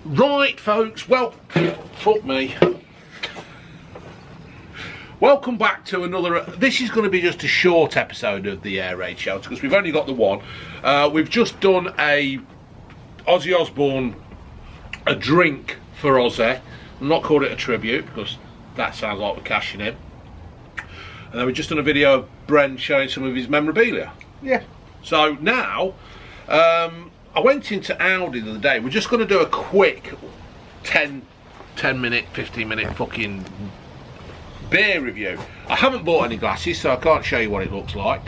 Right, folks, well, fuck me. Welcome back to another, this is going to be just a short episode of the Air Raid Shelter, because we've only got the one. We've just done a Ozzy Osbourne, a drink for Ozzy. I'm not called it a tribute, because that sounds like we're cashing in. And then we've just done a video of Benn showing some of his memorabilia. Yeah. So now, I went into Aldi the other day. We're just going to do a quick 10 minute, 15 minute fucking beer review. I haven't bought any glasses, so I can't show you what it looks like.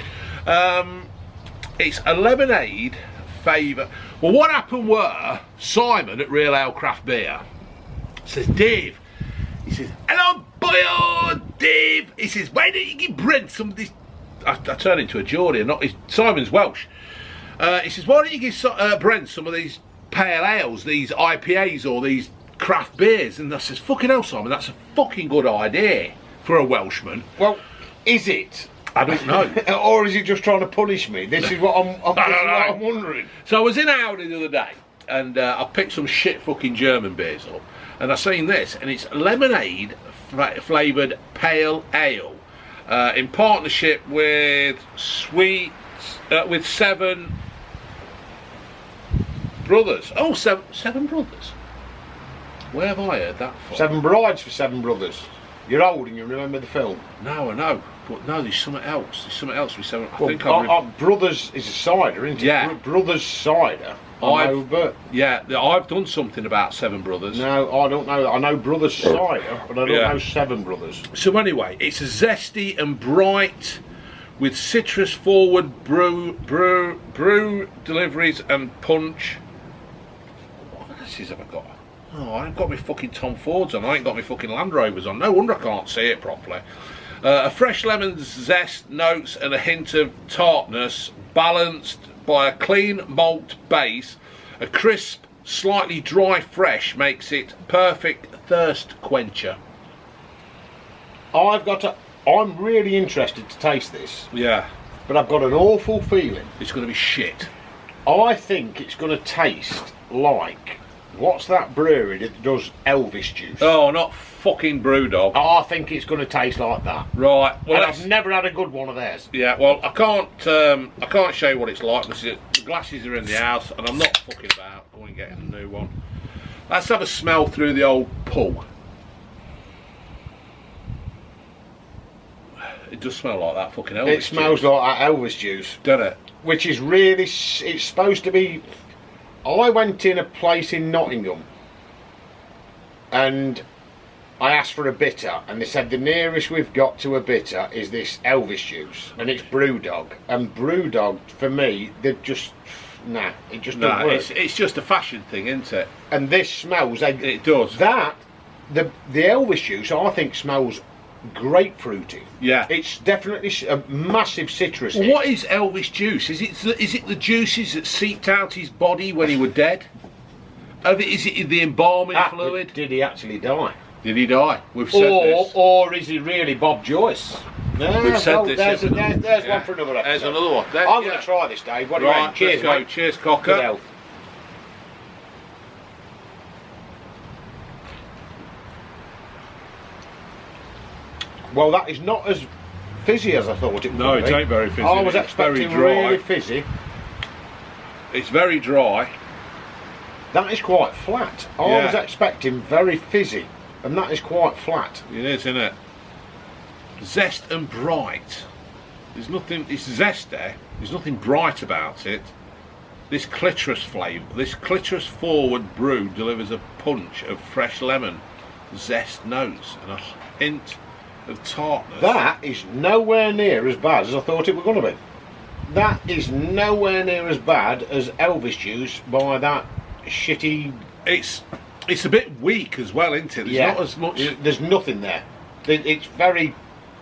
It's a lemonade favour. Well, what happened were, Simon at Real Ale Craft Beer says, Dave, he says, hello boy, Dave. He says, why don't you give Brent some of this? I turned into a Geordie, and not his, Simon's Welsh. He says, why don't you give Brent some of these pale ales, these IPAs or these craft beers? And I says, fucking hell, Simon, that's a fucking good idea for a Welshman. Well, is it? I don't know. Or is he just trying to punish me? This is what I'm wondering. So I was in Aldi the other day, and I picked some shit fucking German beers up, and I seen this, and it's lemonade flavoured pale ale in partnership with with Seven Brothers. Oh, Seven Brothers. Where have I heard that from? Seven Brides for Seven Brothers. You're old and you remember the film. No, I know, but no, there's something else. There's something else with Seven. Well, I think Brothers is a cider, isn't it? Yeah. Brothers cider. I know, but yeah, I've done something about Seven Brothers. No, I don't know. I know Brothers cider, but I don't know Seven Brothers. So anyway, it's a zesty and bright, with citrus forward brew deliveries and punch. What glasses have I got? Oh, I ain't got my fucking Tom Fords on. I ain't got my fucking Land Rovers on. No wonder I can't see it properly. A fresh lemon zest, notes and a hint of tartness, balanced by a clean malt base. A crisp, slightly dry fresh makes it perfect thirst quencher. I'm really interested to taste this. Yeah. But I've got an awful feeling. It's going to be shit. I think it's going to taste like, what's that brewery that does Elvis juice? Oh, not fucking Brewdog. I think it's going to taste like that. Right. Well, and I've never had a good one of theirs. Yeah. Well, I can't show you what it's like because the glasses are in the house, and I'm not fucking about going and getting a new one. Let's have a smell through the old pull. It does smell like that fucking Elvis. It smells juice. like that Elvis juice, doesn't it? Which is really. It's supposed to be. I went in a place in Nottingham, and I asked for a bitter, and they said the nearest we've got to a bitter is this Elvis juice, and it's Brewdog. And Brewdog, for me, they're just it just doesn't work. It's just a fashion thing, isn't it? And this smells. It does. That the Elvis juice, I think, smells grapefruity. Yeah, it's definitely a massive citrus. Well, what is Elvis juice? Is it the juices that seeped out his body when he was dead? Is it the embalming fluid? Did he actually die? Did he die? We've said this. Or is he really Bob Joyce? No, we've said this. There's one for another episode. There's another one. I'm going to try this, Dave. What do you reckon? Cheers, mate. Cheers, Cocker. Good health. Well, that is not as fizzy as I thought it would be. No, it ain't very fizzy. I was expecting really fizzy. It's very dry. That is quite flat. I was expecting very fizzy, and that is quite flat. It is, isn't it? Zest and bright. There's nothing. It's zesty. There's nothing bright about it. This clitoris flavour, this clitoris forward brew delivers a punch of fresh lemon, zest notes, and a hint of tartness. That is nowhere near as bad as I thought it was going to be. That is nowhere near as bad as Elvis juice by that shitty. It's a bit weak as well, isn't it? There's not as much. There's nothing there. It's very.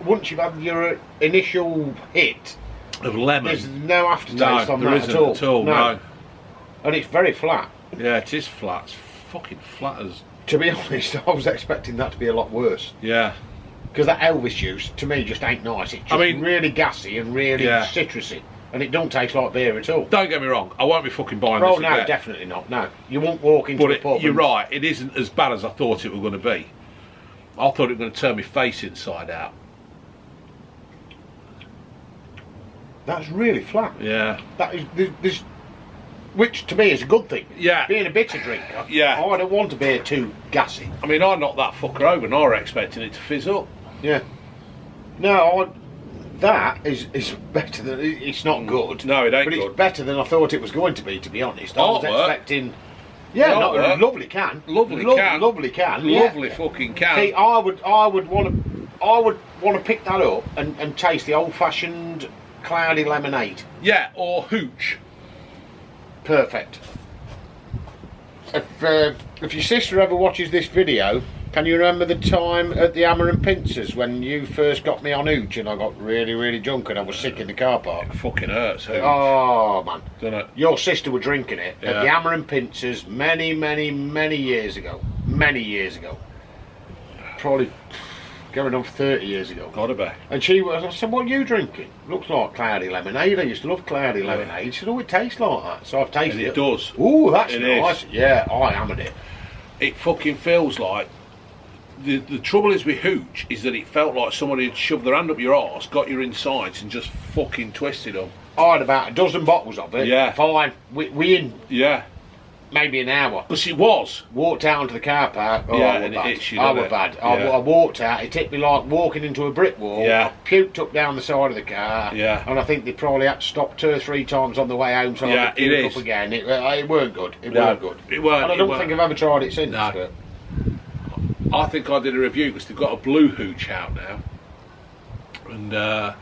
Once you've had your initial hit of lemon, there's no aftertaste on that at all. No. And it's very flat. Yeah, it is flat. It's fucking flat as. To be honest, I was expecting that to be a lot worse. Yeah. Because that Elvis juice, to me, just ain't nice. It's just really gassy and really citrusy. and it don't taste like beer at all. Don't get me wrong, I won't be fucking buying Oh this no, again. definitely not. No, you won't walk into a pub. You're right, it isn't as bad as I thought it was going to be. I thought it was going to turn my face inside out. That's really flat. Yeah. That is this, which to me is a good thing. Yeah. Being a bitter drinker. Yeah. I don't want a beer too gassy. I mean, I knocked that fucker over and I was expecting it to fizz up. Yeah. No, that is better than. It's not good. No, it ain't but good. it's better than I thought it was going to be honest. I was Artwork. expecting. Yeah, not Artwork. a lovely can. Lovely can. Lovely can. Lovely Yeah. fucking can. See, I would want to pick that up and taste the old-fashioned cloudy lemonade. Yeah, or Hooch. Perfect. If your sister ever watches this video, can you remember the time at the Hammer and Pincers when you first got me on Hooch and I got really, really drunk and I was sick in the car park? It fucking hurts, Hooch. Oh man, Don't it? your sister were drinking it at Yeah. the Hammer and Pincers many, many, many years ago. Many years ago. Probably going on for 30 years ago. Gotta be. And I said, what are you drinking? Looks like cloudy lemonade. I used to love cloudy lemonade. She said, oh, it tastes like that. So I've tasted And it does. Ooh, that's It nice. is. Yeah, I hammered it. It fucking feels like. The trouble is with Hooch is that it felt like somebody had shoved their hand up your arse, got your insides and just fucking twisted them. I had about a dozen bottles of it. Yeah. Fine. We in Yeah. maybe an hour. Because it was. Walked out onto the car park. Oh, Yeah, I were and it bad. hits you, I doesn't were it? bad. Yeah. I walked out. It took me like walking into a brick wall. Yeah. I puked up down the side of the car. Yeah. And I think they probably had to stop 2 or 3 times on the way home so Yeah, I could it puke is. up again. It weren't good. It No, weren't good. it weren't, And I it don't weren't. think I've ever tried it since. No. But I think I did a review because they've got a blue Hooch out now. And they're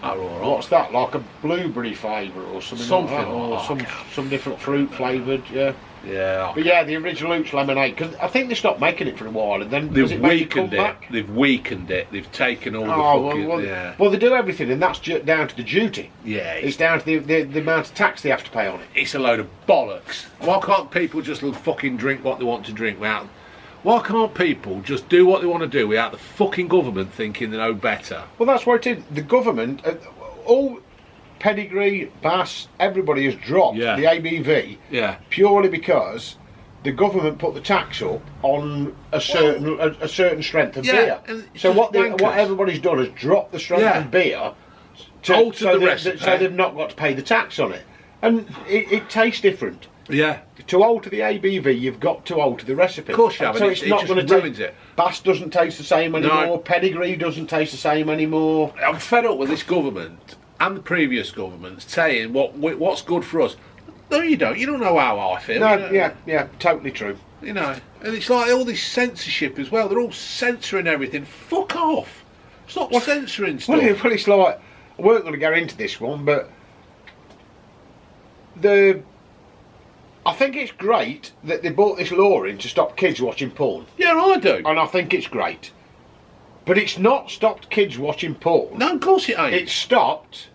alright. what's that? Like a blueberry flavour or something? Something like that, or like that. some different fruit flavoured. Yeah. Yeah. But yeah, the original Hooch lemonade, because I think they stopped making it for a while, and then They've does it make it come weakened it. back? They've weakened it. They've taken all Oh, the fucking. well, yeah. well, they do everything, and that's down to the duty. Yeah. It's down to the amount of tax they have to pay on it. It's a load of bollocks. Why can't people just fucking drink what they want to drink without? Why can't people just do what they want to do without the fucking government thinking they know better? Well, that's what it is. The government, all pedigree, Bass, everybody has dropped Yeah. the ABV Yeah. purely because the government put the tax up on a certain strength of Yeah, beer. and it's So just what wankers. everybody's done is drop the strength Yeah. of beer Altered so the recipe. so they've not got to pay the tax on it, and it tastes different. Yeah. To alter the ABV, you've got to alter the recipe. Of course you have, So and it's it not just going to ruins taste. it. Bass doesn't taste the same anymore. No. Pedigree doesn't taste the same anymore. I'm fed up with this government and the previous governments saying what's good for us. No, you don't. You don't know how I feel. No, you know? yeah, totally true. You know, and it's like all this censorship as well. They're all censoring everything. Fuck off. Stop censoring stuff. Well, it's like, I weren't going to go into this one, but I think it's great that they brought this law in to stop kids watching porn, Yeah, I do. and I think it's great. But it's not stopped kids watching porn. No, of course it ain't. It's stopped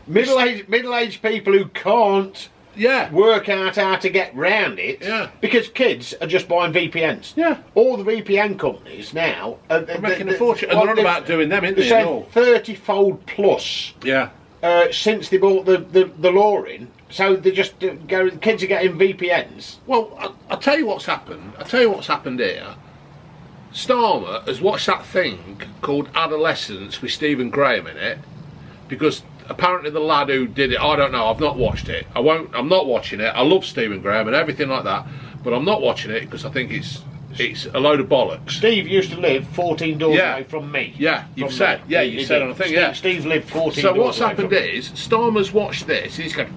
middle-aged people who can't Yeah. work out how to get round it. Yeah. Because kids are just buying VPNs. Yeah. All the VPN companies now are making a fortune, and they're on about doing them, aren't they, They're and all? saying 30-fold plus Yeah. since they brought the law in. So they just kids are getting VPNs. Well, I'll tell you what's happened. I'll tell you what's happened here. Starmer has watched that thing called Adolescence with Stephen Graham in it, because apparently the lad who did it, I don't know, I've not watched it. I'm not watching it. I love Stephen Graham and everything like that, but I'm not watching it because I think it's a load of bollocks. Steve used to live 14 doors Yeah. away from me. Yeah, you've From said. me. Yeah, He you said did. on the thing. Steve, Yeah. Steve lived 14 So doors what's away happened from me. is Starmer's watched this. He's going,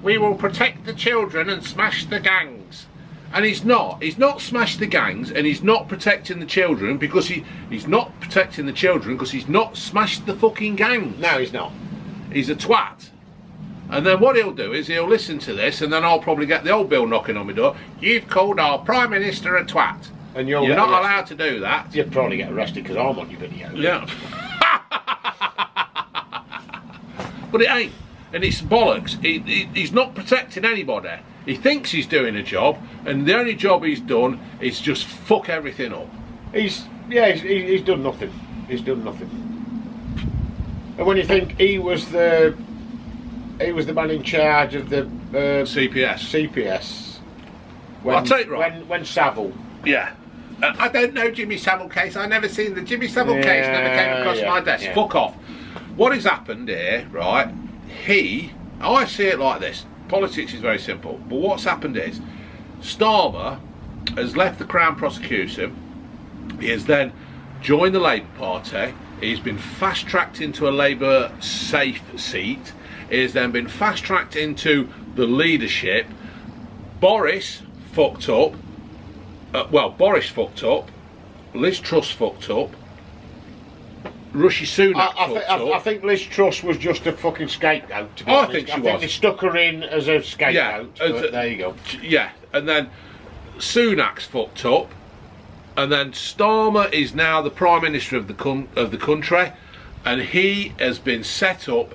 we will protect the children and smash the gangs. And he's not. He's not smashed the gangs, and he's not protecting the children because he's not protecting the children because he's not smashed the fucking gangs. No, he's not. He's a twat. And then what he'll do is he'll listen to this, and then I'll probably get the old bill knocking on my door. You've called our Prime Minister a twat. And you're You're not arrested. allowed to do that. You'd probably get arrested because I'm on your video. Yeah. But it ain't. And it's bollocks. He's not protecting anybody. He thinks he's doing a job, and the only job he's done is just fuck everything up. He's done nothing. He's done nothing. And when you think he was the man in charge of the CPS. Well, I'll tell you right. When Savile. Yeah. I don't know Jimmy Savile case. I never seen the Jimmy Savile case. Never came across my desk. Yeah. Fuck off. What has happened here, right? I see it like this. Politics is very simple. But what's happened is, Starmer has left the Crown Prosecution. He has then joined the Labour Party. He's been fast-tracked into a Labour safe seat. He has then been fast-tracked into the leadership. Boris fucked up. Boris fucked up. Liz Truss fucked up. Rishi Sunak fucked up. I think Liz Truss was just a fucking scapegoat, to be honest. I think they stuck her in as a scapegoat, but there you go. Yeah, and then Sunak's fucked up. And then Starmer is now the Prime Minister of the country. And he has been set up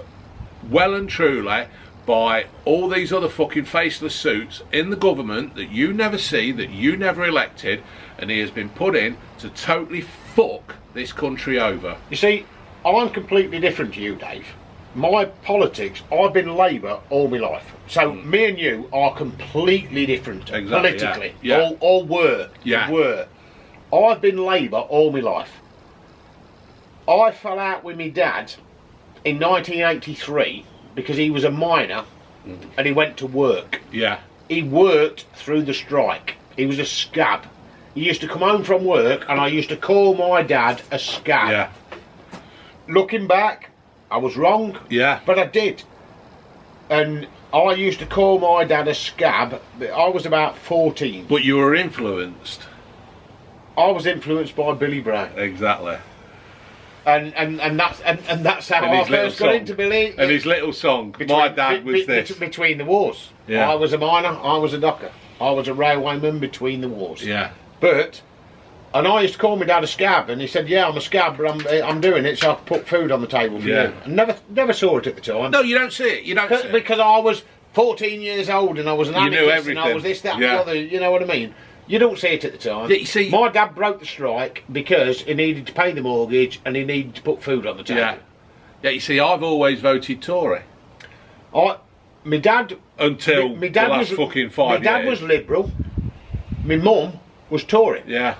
well and truly by all these other fucking faceless suits in the government that you never see, that you never elected, and he has been put in to totally fuck this country over. You see, I'm completely different to you, Dave. My politics, I've been Labour all my life. So me and you are completely different politically. Yeah. All were. Yeah. Were. I've been Labour all my life. I fell out with my dad in 1983 because he was a miner and he went to work. Yeah. He worked through the strike. He was a scab. He used to come home from work and I used to call my dad a scab. Yeah. Looking back, I was wrong. Yeah. But I did. And I used to call my dad a scab. I was about 14. But you were influenced. I was influenced by Billy Brown. Exactly. And that's how I first got into Billy. And his little song, My Dad Was This. Between the wars. Yeah. I was a miner, I was a docker. I was a railwayman between the wars. Yeah. And I used to call my dad a scab, and he said, "Yeah, I'm a scab, but I'm doing it so I can put food on the table for you." And never saw it at the time. No, you don't see it. You don't see it. Because I was 14 years old and I was an anarchist and I was this, that, and the other. You know what I mean? You don't see it at the time. Yeah, you see, my dad broke the strike because he needed to pay the mortgage and he needed to put food on the table. Yeah. You see, I've always voted Tory. My dad until the last fucking 5 years. My dad was Liberal. My mum was Tory. Yeah.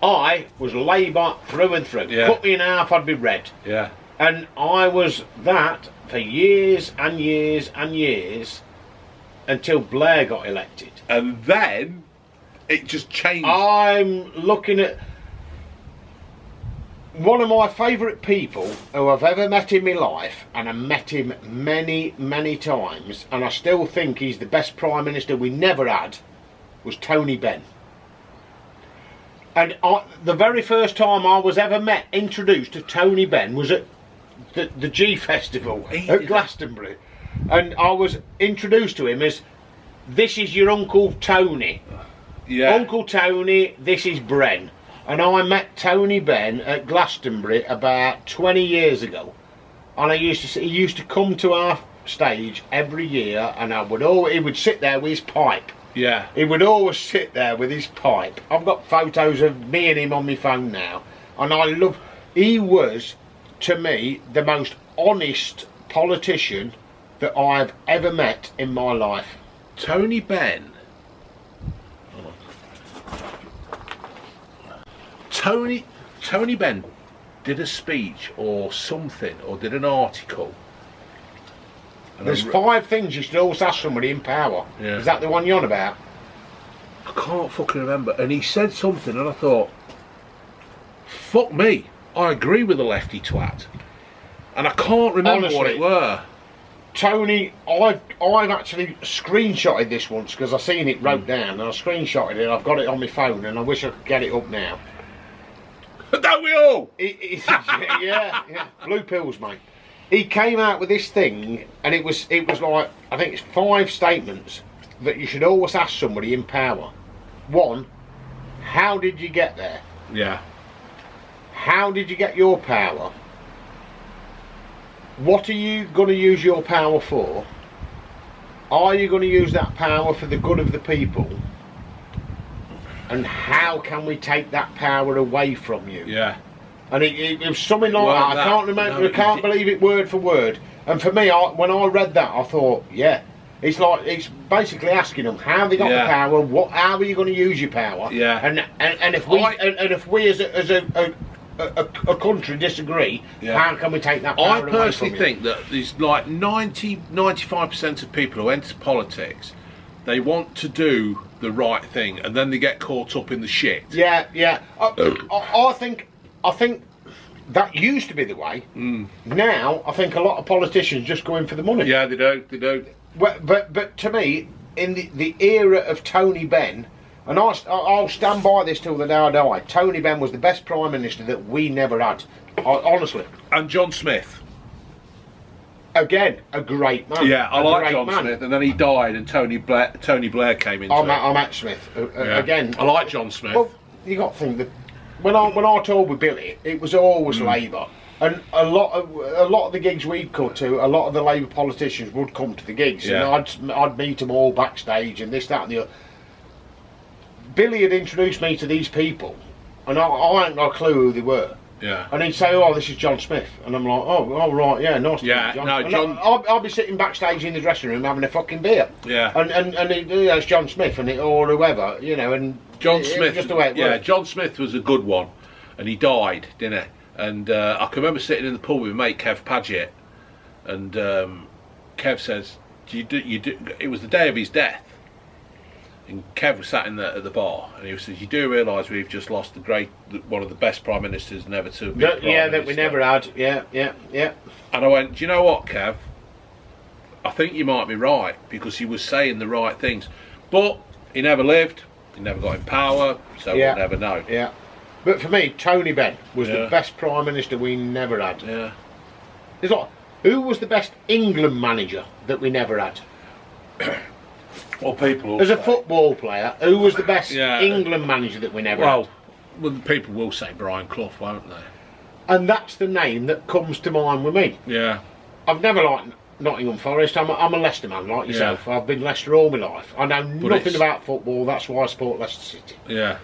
I was Labour through and through. Yeah. Cut me in half, I'd be red. Yeah. And I was that for years and years and years until Blair got elected. And then it just changed. I'm looking at one of my favourite people who I've ever met in my life, and I met him many, many times, and I still think he's the best Prime Minister we never had, was Tony Benn. And the very first time I was ever introduced to Tony Benn was at the G Festival at Glastonbury. And I was introduced to him as, "This is your Uncle Tony." Yeah. Uncle Tony, this is Bren. And I met Tony Benn at Glastonbury about 20 years ago. And he used to come to our stage every year, and he would sit there with his pipe. Yeah. He would always sit there with his pipe. I've got photos of me and him on my phone now. And he was, to me, the most honest politician that I've ever met in my life. Tony Benn. Tony Benn did a speech or something, or did an article. There's 5 things you should always ask somebody in power. Yeah. Is that the one you're on about? I can't fucking remember. And he said something and I thought, fuck me, I agree with the lefty twat. And I can't remember what it were. Tony, I've actually screenshotted this once because I seen it wrote down, and I screenshotted it. I've got it on my phone, and I wish I could get it up now. Don't we all? Yeah, blue pills, mate. He came out with this thing, and it was like, I think it's 5 statements that you should always ask somebody in power. 1, how did you get there? Yeah. How did you get your power? What are you going to use your power for? Are you going to use that power for the good of the people? And how can we take that power away from you? Yeah. And it was something like Well, that. I can't remember. no, I can't believe it word for word. And for me, when I read that, I thought, yeah, it's like it's basically asking them how they got the power. How are you going to use your power? Yeah. And if we as a country disagree, how can we take that power I away personally from you? think that there's like 95% of people who enter politics, they want to do the right thing, and then they get caught up in the shit. Yeah, yeah. I think that used to be the way. Now I think a lot of politicians just go in for the money. Yeah, they do. They do. But to me, in the era of Tony Benn, and I'll stand by this till the day I die, Tony Benn was the best Prime Minister that we never had. Honestly. And John Smith. Again, a great man. Yeah, I like John Smith, and then he died, and Tony Blair came into it. I'm at Smith again. I like John Smith. Well, you got to think that when I toured with Billy, it was always Labour, and a lot of the gigs we'd cut to, a lot of the Labour politicians would come to the gigs, and I'd meet them all backstage and this, that, and the other. Billy had introduced me to these people, and I hadn't got a clue who they were. Yeah. And he'd say, "Oh, this is John Smith," and I'm like, "Oh, right, yeah, nice to meet you, John." No, And John. I'll be sitting backstage in the dressing room having a fucking beer. Yeah. And it's John Smith or whoever, and John Smith. Just the way it worked. John Smith was a good one, and he died, didn't he? And I can remember sitting in the pub with mate Kev Paget, and Kev says, "You do." It was the day of his death. And Kev was sat at the bar, and he says, "You do realise we've just lost one of the best prime ministers never to be prime minister." That we never had. Yeah. And I went, "Do you know what, Kev? I think you might be right, because he was saying the right things, but he never lived. He never got in power, so we'll never know." Yeah. But for me, Tony Benn was the best prime minister we never had. Yeah. It's like, who was the best England manager that we never had? Well, people as a football player, who was the best England manager that we never had? Well, people will say Brian Clough, won't they? And that's the name that comes to mind with me. Yeah. I've never liked Nottingham Forest. I'm a Leicester man like yourself. I've been Leicester all my life. I know nothing about football. That's why I support Leicester City. Yeah.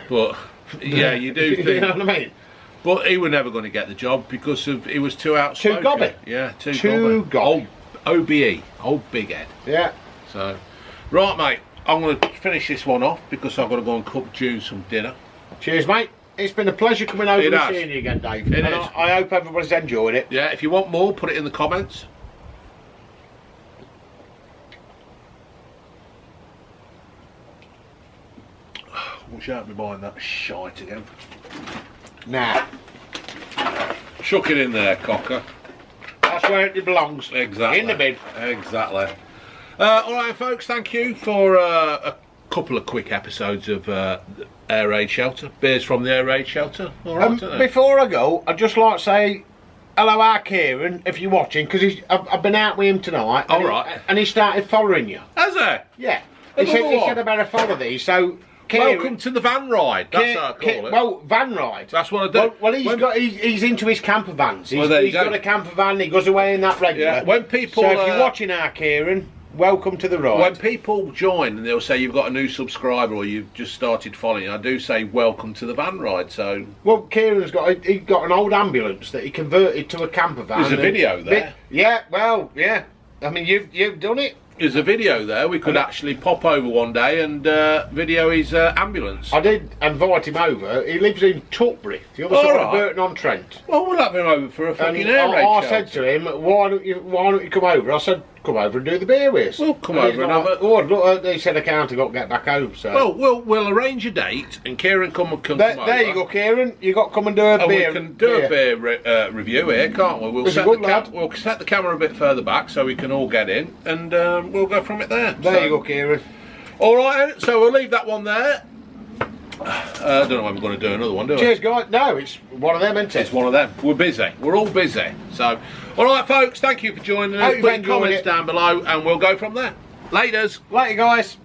But you do think. You know what I mean? But he was never going to get the job because he was too outspoken. Too gobby. Yeah, too gobby. Old OBE, old big head. Yeah. So, right, mate. I'm going to finish this one off because I've got to go and cook June some dinner. Cheers, mate. It's been a pleasure coming over and seeing you again, Dave. I hope everybody's enjoyed it. Yeah, if you want more, put it in the comments. Watch out behind that shite again. Nah. Chuck it in there, cocker. That's where it belongs. Exactly. In the bin. Exactly. Alright, folks, thank you for a couple of quick episodes of Air Raid Shelter. Beers from the Air Raid Shelter. Alright, before I go, I'd just like to say hello, our Kieran, if you're watching, because I've been out with him tonight. Alright. And he started following you. Has he? Yeah. He said I better follow these, so... Kieran, welcome to the van ride. That's what I call it. Well, van ride. That's what I do. Well, he's into his camper vans. He's there you got a camper van. He goes away in that regular. Yeah. When people, so if you're watching our Kieran, welcome to the ride. When people join and they'll say you've got a new subscriber or you've just started following, I do say welcome to the van ride. So well, Kieran's got an old ambulance that he converted to a camper van. There's a video there. Yeah. Well, yeah. I mean, you've done it. There's a video there. We could actually pop over one day and video his ambulance. I did invite him over. He lives in Tutbury, the other side of Burton-on-Trent. Well, we'll have him over for a fucking air raid I said to him, why don't you come over? I said, come over and do the beer with us. We'll come over and have a... Oh, look, he said I can't, I've got to get back home. So. Well, we'll arrange a date and Kieran can come over. There you go, Kieran. You got to come and do a beer. We can do a beer review here, can't we? We'll set the camera a bit further back so we can all get in and we'll go from it there. There you go, Kieran. Alright, so we'll leave that one there. I don't know when we're going to do another one, do we? Cheers, guys. No, it's one of them, isn't it? It's one of them. We're busy. We're all busy. So, alright, folks, thank you for joining us. Put your comments down below and we'll go from there. Laters. Later, guys.